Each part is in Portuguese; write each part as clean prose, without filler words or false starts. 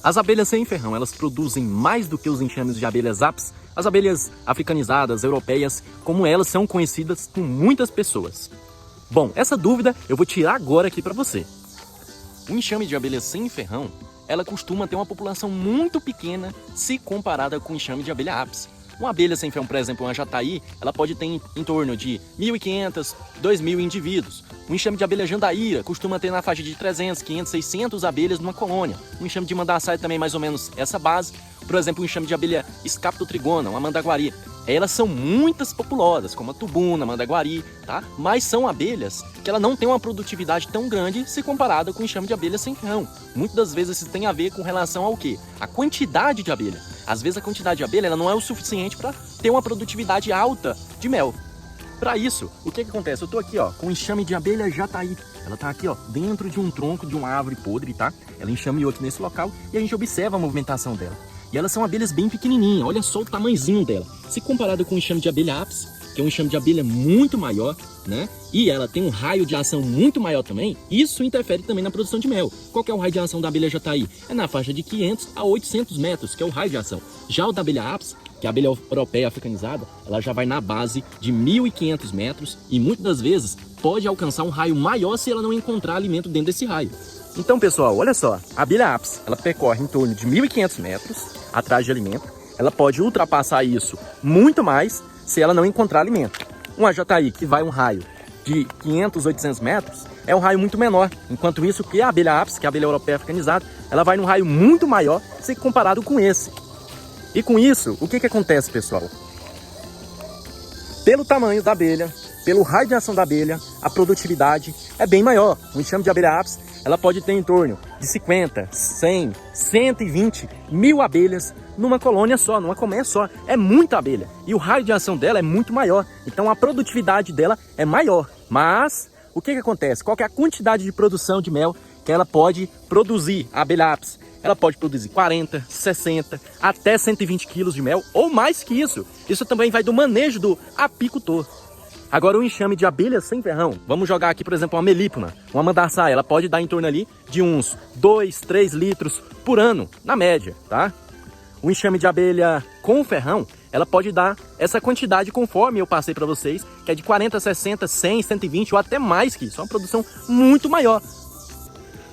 As abelhas sem ferrão, elas produzem mais do que os enxames de abelhas apis, as abelhas africanizadas, europeias, como elas são conhecidas por muitas pessoas. Bom, essa dúvida eu vou tirar agora aqui para você. O enxame de abelhas sem ferrão, ela costuma ter uma população muito pequena se comparada com o enxame de abelha apis. Uma abelha sem ferrão, por exemplo, uma jataí, ela pode ter em torno de 1.500, 2.000 indivíduos. O enxame de abelha jandaíra costuma ter na faixa de 300, 500, 600 abelhas numa colônia. O enxame de mandaçaia também mais ou menos essa base. Por exemplo, o enxame de abelha escaptotrigona, uma mandaguari. Elas são muitas populosas, como a tubuna, a mandaguari, tá? Mas são abelhas que ela não tem uma produtividade tão grande se comparada com o enxame de abelha sem ferrão. Muitas das vezes isso tem a ver com relação ao quê? A quantidade de abelha. Às vezes a quantidade de abelha ela não é o suficiente para ter uma produtividade alta de mel. Para isso, o que acontece? Eu tô aqui, ó, com um enxame de abelha jataí. Ela tá aqui, ó, dentro de um tronco de uma árvore podre, tá? Ela enxameou aqui nesse local e a gente observa a movimentação dela. E elas são abelhas bem pequenininhas, olha só o tamanhozinho dela. Se comparado com o enxame de abelha apis, que é um enxame de abelha muito maior, né? E ela tem um raio de ação muito maior também, isso interfere também na produção de mel. Qual que é o raio de ação da abelha jataí? É na faixa de 500 a 800 metros, que é o raio de ação. Já o da abelha apis, que é a abelha europeia africanizada, ela já vai na base de 1.500 metros e muitas das vezes pode alcançar um raio maior se ela não encontrar alimento dentro desse raio. Então, pessoal, olha só, a abelha apis, ela percorre em torno de 1.500 metros atrás de alimento. Ela pode ultrapassar isso muito mais se ela não encontrar alimento. Uma jataí que vai um raio de 500, 800 metros é um raio muito menor. Enquanto isso, que a abelha apis, que é a abelha europeia africanizada, ela vai num raio muito maior se comparado com esse. E com isso, o que acontece, pessoal? Pelo tamanho da abelha, pelo raio de ação da abelha, a produtividade é bem maior. O enxame de abelha apis, ela pode ter em torno de 50, 100, 120 mil abelhas numa colônia só, numa colmeia só. É muita abelha. E o raio de ação dela é muito maior. Então a produtividade dela é maior. Mas o que acontece? Qual que é a quantidade de produção de mel que ela pode produzir, a abelha apis? Ela pode produzir 40, 60, até 120 quilos de mel ou mais que isso. Isso também vai do manejo do apicultor. Agora o enxame de abelha sem ferrão, vamos jogar aqui, por exemplo, uma melípona, uma mandaçaia, ela pode dar em torno ali de uns 2, 3 litros por ano, na média, tá? O enxame de abelha com ferrão, ela pode dar essa quantidade conforme eu passei para vocês, que é de 40, 60, 100, 120 ou até mais que isso, é uma produção muito maior.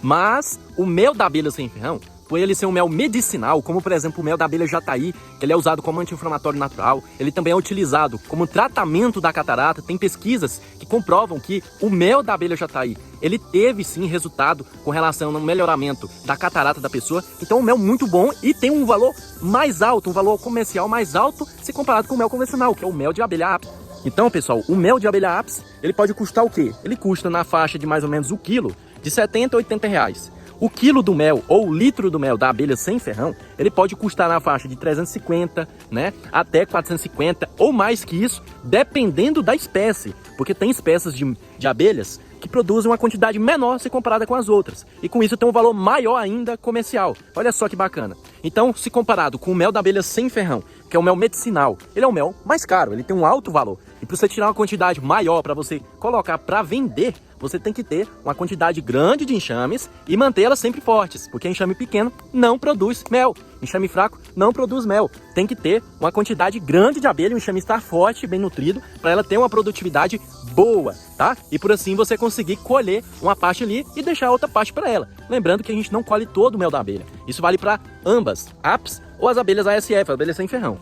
Mas o mel da abelha sem ferrão, por ele ser um mel medicinal, como por exemplo o mel da abelha jataí, ele é usado como anti-inflamatório natural, ele também é utilizado como tratamento da catarata. Tem pesquisas que comprovam que o mel da abelha jataí, ele teve sim resultado com relação no melhoramento da catarata da pessoa. Então é um mel muito bom e tem um valor mais alto, um valor comercial mais alto se comparado com o mel convencional, que é o mel de abelha apis. Então, pessoal, o mel de abelha apis, ele pode custar o quê? Ele custa na faixa de mais ou menos o quilo de 70 a 80 reais. O quilo do mel ou o litro do mel da abelha sem ferrão, ele pode custar na faixa de 350, né, até 450 ou mais que isso, dependendo da espécie. Porque tem espécies de abelhas que produzem uma quantidade menor se comparada com as outras. E com isso tem um valor maior ainda comercial. Olha só que bacana. Então, se comparado com o mel da abelha sem ferrão, que é o mel medicinal, ele é um mel mais caro, ele tem um alto valor. E para você tirar uma quantidade maior para você colocar para vender, você tem que ter uma quantidade grande de enxames e mantê-las sempre fortes, porque enxame pequeno não produz mel, enxame fraco não produz mel. Tem que ter uma quantidade grande de abelha, o enxame estar forte, bem nutrido, para ela ter uma produtividade boa, tá? E por assim você conseguir colher uma parte ali e deixar outra parte para ela. Lembrando que a gente não colhe todo o mel da abelha. Isso vale para ambas, apis ou as abelhas ASF, abelhas sem ferrão.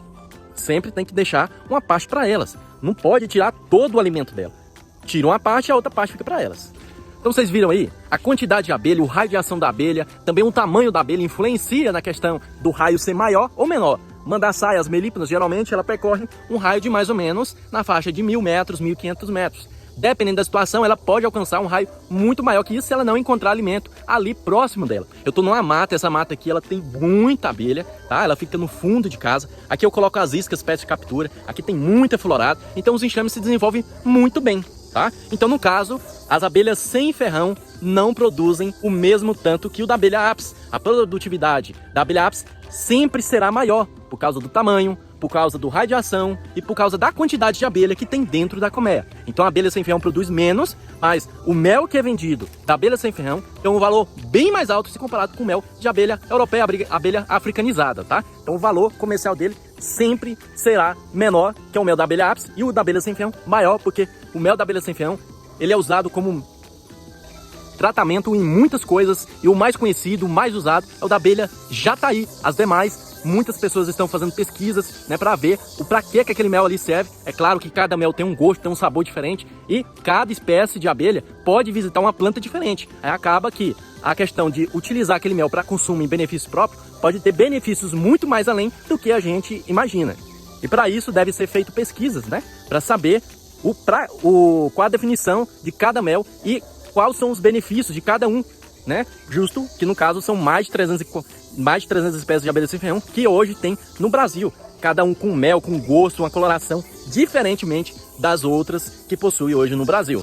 Sempre tem que deixar uma parte para elas. Não pode tirar todo o alimento dela. Tira uma parte e a outra parte fica para elas. Então vocês viram aí? A quantidade de abelha, o raio de ação da abelha, também o tamanho da abelha influencia na questão do raio ser maior ou menor. Mandaçaia, as melíponas, geralmente ela percorre um raio de mais ou menos na faixa de 1.000 metros, 1.500 metros. Dependendo da situação, ela pode alcançar um raio muito maior que isso se ela não encontrar alimento ali próximo dela. Eu tô numa mata, essa mata aqui ela tem muita abelha, tá? Ela fica no fundo de casa. Aqui eu coloco as iscas pet de captura, aqui tem muita florada, então os enxames se desenvolvem muito bem, tá? Então no caso, as abelhas sem ferrão não produzem o mesmo tanto que o da abelha apis. A produtividade da abelha apis sempre será maior, por causa do tamanho, por causa do raio de ação e por causa da quantidade de abelha que tem dentro da colmeia. Então a abelha sem ferrão produz menos, mas o mel que é vendido da abelha sem ferrão tem um valor bem mais alto se comparado com o mel de abelha europeia, abelha africanizada, tá? Então o valor comercial dele sempre será menor que o mel da abelha ápis e o da abelha sem ferrão maior, porque o mel da abelha sem ferrão ele é usado como tratamento em muitas coisas e o mais conhecido, o mais usado é o da abelha jataí. As demais, muitas pessoas estão fazendo pesquisas, né, para ver para que aquele mel ali serve. É claro que cada mel tem um gosto, tem um sabor diferente e cada espécie de abelha pode visitar uma planta diferente. Aí acaba que a questão de utilizar aquele mel para consumo em benefício próprio pode ter benefícios muito mais além do que a gente imagina. E para isso deve ser feito pesquisas, né, para saber qual a definição de cada mel e quais são os benefícios de cada um, né? Justo que no caso são mais de 300 espécies de abelha sem ferrão que hoje tem no Brasil. Cada um com mel, com gosto, uma coloração diferentemente das outras que possui hoje no Brasil.